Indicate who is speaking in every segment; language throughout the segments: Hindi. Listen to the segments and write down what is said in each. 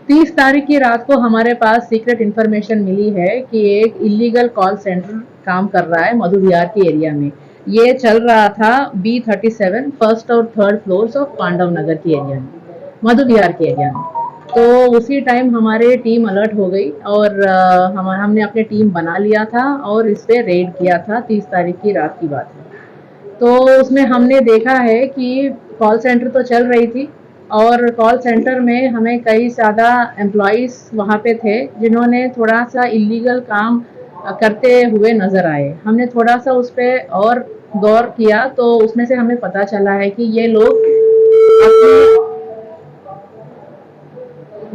Speaker 1: 30 तारीख की रात को हमारे पास सीक्रेट इन्फॉर्मेशन मिली है कि एक इलीगल कॉल सेंटर काम कर रहा है मधु विहार के एरिया में। ये चल रहा था B37 फर्स्ट और थर्ड फ्लोर्स ऑफ पांडव नगर के एरिया में, मधु विहार के एरिया में। तो उसी टाइम हमारे टीम अलर्ट हो गई और हमने अपने टीम बना लिया था और इस पे रेड किया था। 30 तारीख की रात की बात है। तो उसमें हमने देखा है कि कॉल सेंटर तो चल रही थी और कॉल सेंटर में हमें कई ज़्यादा एम्प्लॉइज़ वहाँ पे थे जिन्होंने थोड़ा सा इलीगल काम करते हुए नज़र आए। हमने थोड़ा सा उस पर और गौर किया तो उसमें से हमें पता चला है कि ये लोग अपने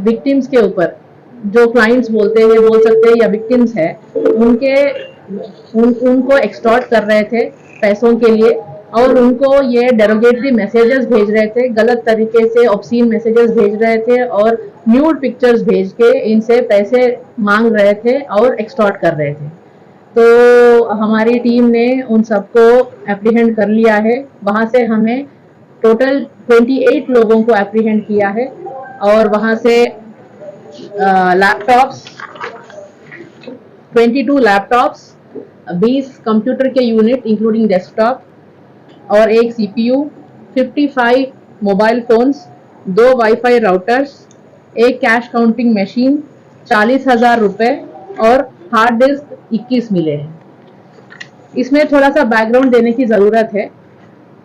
Speaker 1: विक्टिम्स के ऊपर, जो क्लाइंट्स बोलते हैं बोल सकते हैं या विक्टिम्स है, उनको एक्सटॉर्ट कर रहे थे पैसों के लिए और उनको ये डेरोगेटरी मैसेजेस भेज रहे थे, गलत तरीके से ऑब्सीन मैसेजेस भेज रहे थे और न्यूड पिक्चर्स भेज के इनसे पैसे मांग रहे थे और एक्सटॉर्ट कर रहे थे। तो हमारी टीम ने उन सबको एप्रीहेंड कर लिया है। वहाँ से हमें टोटल 28 लोगों को एप्रीहेंड किया है और वहाँ से लैपटॉप्स, 22 लैपटॉप्स, 20 कंप्यूटर के यूनिट इंक्लूडिंग डेस्कटॉप और एक CPU, 55 mobile phones, 2 wifi routers, एक कैश काउंटिंग मशीन, 40,000 रुपए और हार्ड डिस्क 21 मिले हैं। इसमें थोड़ा सा बैकग्राउंड देने की ज़रूरत है।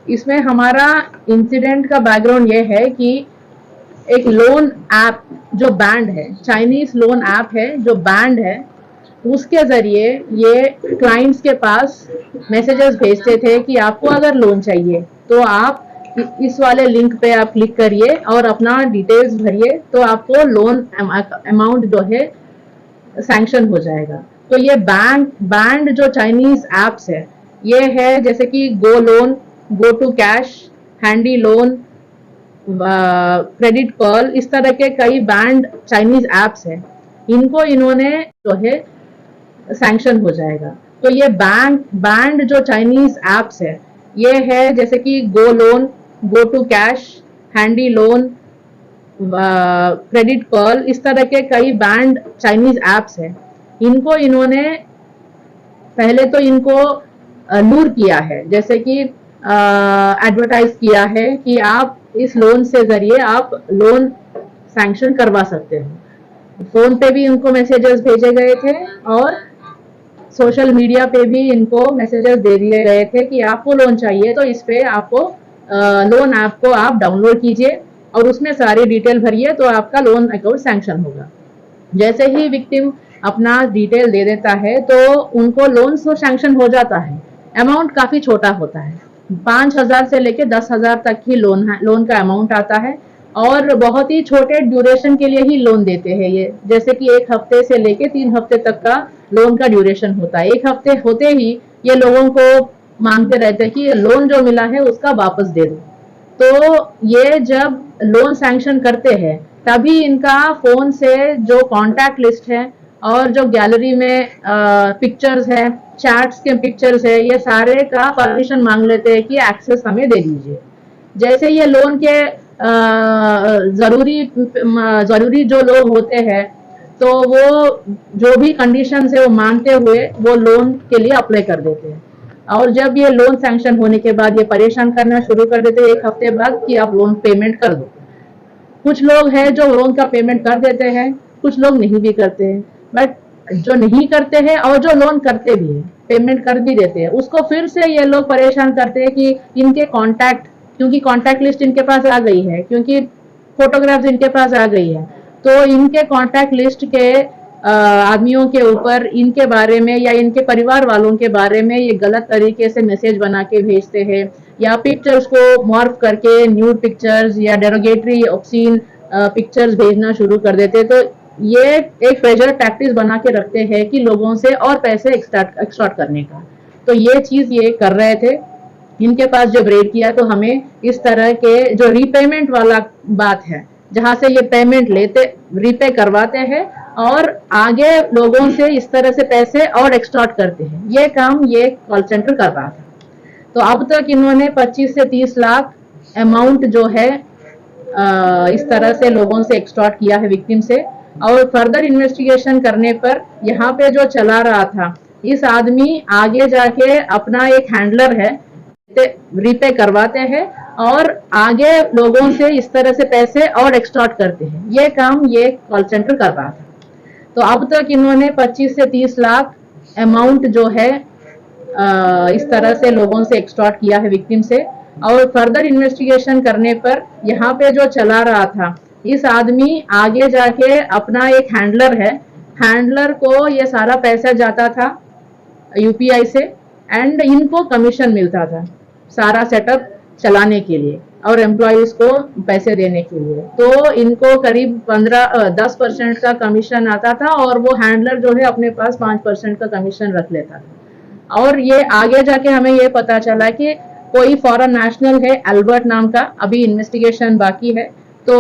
Speaker 1: इसमें हमारा इंसिडेंट का बैकग्राउंड ये है कि एक लोन ऐप जो बैंड है, चाइनीज लोन ऐप है जो बैंड है, उसके ज़रिए ये क्लाइंट्स के पास मैसेजेस भेजते थे कि आपको अगर लोन चाहिए तो आप इस वाले लिंक पे आप क्लिक करिए और अपना डिटेल्स भरिए तो आपको लोन अमाउंट जो है सैंक्शन हो जाएगा। तो ये बैंड जो चाइनीज एप्स है, ये है जैसे कि go loan, go to cash, handy loan, credit pearl, इस तरह के कई बैंड चाइनीज एप्स हैं। इनको इन्होंने जो है सैंक्शन हो जाएगा। तो ये बैंड जो चाइनीज एप्स है, ये है जैसे कि go loan, go to cash, handy loan, credit pearl, इस तरह के कई बैंड चाइनीज एप्स हैं। इनको इन्होंने पहले तो इनको लूर किया है, जैसे कि एडवर्टाइज किया है कि आप इस लोन से जरिए आप लोन सैंक्शन करवा सकते हो। फोन पे भी इनको मैसेजेस भेजे गए थे और सोशल मीडिया पे भी इनको मैसेजेस दे दिए गए थे कि आपको लोन चाहिए तो इस पे आपको लोन ऐप को आप डाउनलोड कीजिए और उसमें सारी डिटेल भरिए तो आपका लोन अकाउंट सैंक्शन होगा। जैसे ही विक्टिम अपना डिटेल दे देता है तो उनको लोन तो सैंक्शन हो जाता है। अमाउंट काफ़ी छोटा होता है, 5,000 से लेके 10,000 तक ही लोन का अमाउंट आता है और बहुत ही छोटे ड्यूरेशन के लिए ही लोन देते हैं ये, जैसे कि 1 हफ्ते से लेके 3 हफ्ते तक का लोन का ड्यूरेशन होता है। 1 हफ्ते होते ही ये लोगों को मांगते रहते हैं कि लोन जो मिला है उसका वापस दे दो। तो ये जब लोन सैंक्शन करते हैं तभी इनका फोन से जो कॉन्टैक्ट लिस्ट है और जो गैलरी में पिक्चर्स है, चैट्स के पिक्चर्स है, ये सारे का परमिशन मांग लेते हैं कि एक्सेस हमें दे दीजिए। जैसे ये लोन के जरूरी जो लोग होते हैं तो वो जो भी कंडीशंस है वो मानते हुए वो लोन के लिए अप्लाई कर देते हैं और जब ये लोन सैंक्शन होने के बाद ये परेशान करना शुरू कर देते हैं 1 हफ्ते बाद कि आप लोन पेमेंट कर दो। कुछ लोग हैं जो लोन का पेमेंट कर देते हैं, कुछ लोग नहीं भी करते हैं, बट जो नहीं करते हैं और जो लोन करते भी हैं, पेमेंट कर भी देते हैं, उसको फिर से ये लोग परेशान करते हैं कि इनके कॉन्टैक्ट, क्योंकि कॉन्टैक्ट लिस्ट इनके पास आ गई है, क्योंकि फोटोग्राफ्स इनके पास आ गई है, तो इनके कॉन्टैक्ट लिस्ट के आदमियों के ऊपर इनके बारे में या इनके परिवार वालों के बारे में ये गलत तरीके से मैसेज बना के भेजते हैं या पिक्चर्स को मॉर्फ करके न्यूड पिक्चर्स या डेरोगेटरी ऑब्सीन पिक्चर्स भेजना शुरू कर देते हैं। तो ये एक प्रेशर टैक्टिस बना के रखते हैं कि लोगों से और पैसे एक्सटॉर्ट करने का। तो ये चीज़ ये कर रहे थे। इनके पास जब रेड किया तो हमें इस तरह के जो रीपेमेंट वाला बात है, जहाँ से ये पेमेंट लेते, रीपे करवाते हैं और आगे लोगों से इस तरह से पैसे और एक्सटॉर्ट करते हैं, ये काम ये कॉल सेंटर कर रहा था। तो अब तक इन्होंने 25 से 30 लाख अमाउंट जो है इस तरह से लोगों से एक्सटॉर्ट किया है विक्टिम से। और फर्दर इन्वेस्टिगेशन करने पर यहाँ पे जो चला रहा था, इस आदमी आगे जाके अपना एक हैंडलर है रिपे करवाते हैं और आगे लोगों से इस तरह से पैसे और एक्सटॉर्ट करते हैं। ये काम ये कॉल सेंटर कर रहा था। तो अब तक इन्होंने 25 से 30 लाख अमाउंट जो है इस तरह से लोगों से एक्सटॉर्ट किया है विक्टिम से। और फर्दर इन्वेस्टिगेशन करने पर यहाँ पे जो चला रहा था, इस आदमी आगे जाके अपना एक हैंडलर है, हैंडलर को ये सारा पैसा जाता था यूपीआई से एंड इनको कमीशन मिलता था सारा सेटअप चलाने के लिए और एम्प्लॉयज को पैसे देने के लिए। तो इनको करीब 10% का कमीशन आता था और वो हैंडलर जो है अपने पास 5% का कमीशन रख लेता था। और ये आगे जाके हमें ये पता चला कि कोई फॉरेन नेशनल है अल्बर्ट नाम का, अभी इन्वेस्टिगेशन बाकी है। तो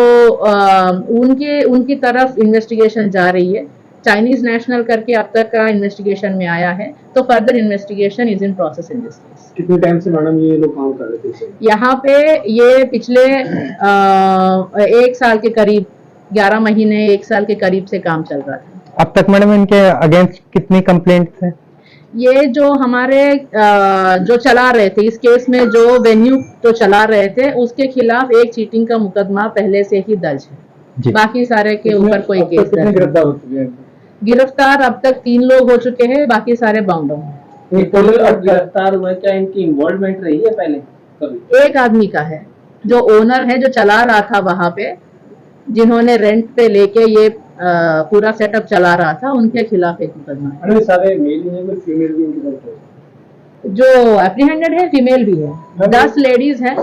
Speaker 1: उनकी तरफ इन्वेस्टिगेशन जा रही है। चाइनीज नेशनल करके अब तक का इन्वेस्टिगेशन में आया है। तो further investigation is in process in this case.
Speaker 2: कितने टाइम से मैडम ये लोग काम कर रहे थे?
Speaker 1: यहाँ पे ये पिछले 1 साल के करीब, 11 महीने 1 साल के करीब से काम चल रहा था।
Speaker 3: अब तक मैडम इनके अगेंस्ट कितनी कंप्लेंट्स हैं?
Speaker 1: ये जो हमारे जो चला रहे थे इस केस में, जो वेन्यू तो चला रहे थे उसके खिलाफ एक चीटिंग का मुकदमा पहले से ही दर्ज है। बाकी सारे के ऊपर कोई केस दर्ज। गिरफ्तार अब तक 3 लोग हो चुके हैं, बाकी सारे बाउंड हैं।
Speaker 2: गिरफ्तार हुए, क्या इनकी इन्वॉल्वमेंट रही है पहले कभी?
Speaker 1: एक आदमी का है जो ओनर है, जो चला रहा था वहां पे, जिन्होंने रेंट पे लेके ये पूरा सेटअप चला रहा था, उनके खिलाफ एक मुकदमा है।
Speaker 2: अरे सारे मेल ही हैं, कोई फीमेल भी इनके साथ है?
Speaker 1: जो एप्रीहेंडेड है फीमेल भी है, 10 लेडीज हैं।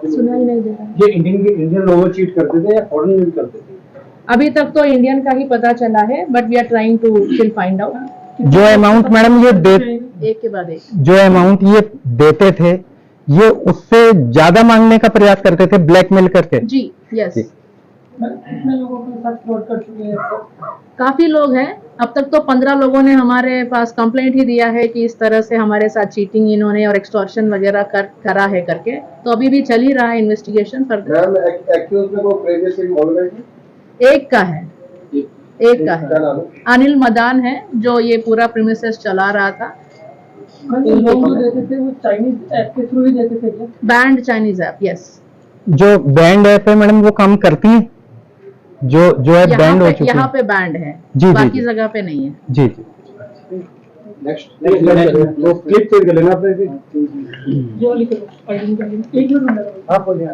Speaker 1: सुनाई नहीं दे रहा।
Speaker 2: ये इंडियन लोग चीट करते थे या फॉरेन में भी करते थे?
Speaker 1: अभी तक तो इंडियन का ही पता चला है, but we are trying to still find out.
Speaker 3: जो अमाउंट मैडम ये
Speaker 1: एक के बाद एक
Speaker 3: जो अमाउंट ये देते थे, ये उससे ज्यादा मांगने का प्रयास करते थे ब्लैकमेल करके?
Speaker 1: जी, यस।
Speaker 2: कितने लोगों के साथ फ्रॉड कर चुके हैं?
Speaker 1: काफी लोग हैं। अब तक तो 15 लोगों ने हमारे पास कंप्लेंट ही दिया है कि इस तरह से हमारे साथ चीटिंग इन्होंने और एक्सटॉर्शन वगैरह करा है करके। तो अभी भी चल ही रहा है इन्वेस्टिगेशन फर्दर।
Speaker 2: मैम एक्यूज में कोई प्रीवियस इन्वॉल्वमेंट है?
Speaker 1: एक का है, एक का है, अनिल मदान है, जो ये पूरा प्रीमिसेस चला रहा था।
Speaker 2: लोग जो देते थे वो चाइनीज ऐप के थ्रू ही देते थे क्या?
Speaker 1: Band Chinese app, yes.
Speaker 3: जो बैंड ऐप है मैडम वो काम करती है? जो है बैंड हो चुकी है?
Speaker 1: यहाँ पे बैंड है,
Speaker 3: जी,
Speaker 1: बाकी
Speaker 3: जी,
Speaker 1: जगह पे नहीं है।
Speaker 3: जी जी।
Speaker 2: नेक्स्ट क्लिप चेक कर लेना आपने। जो लिख लो, एक मिनट। हाँ, बोलिए।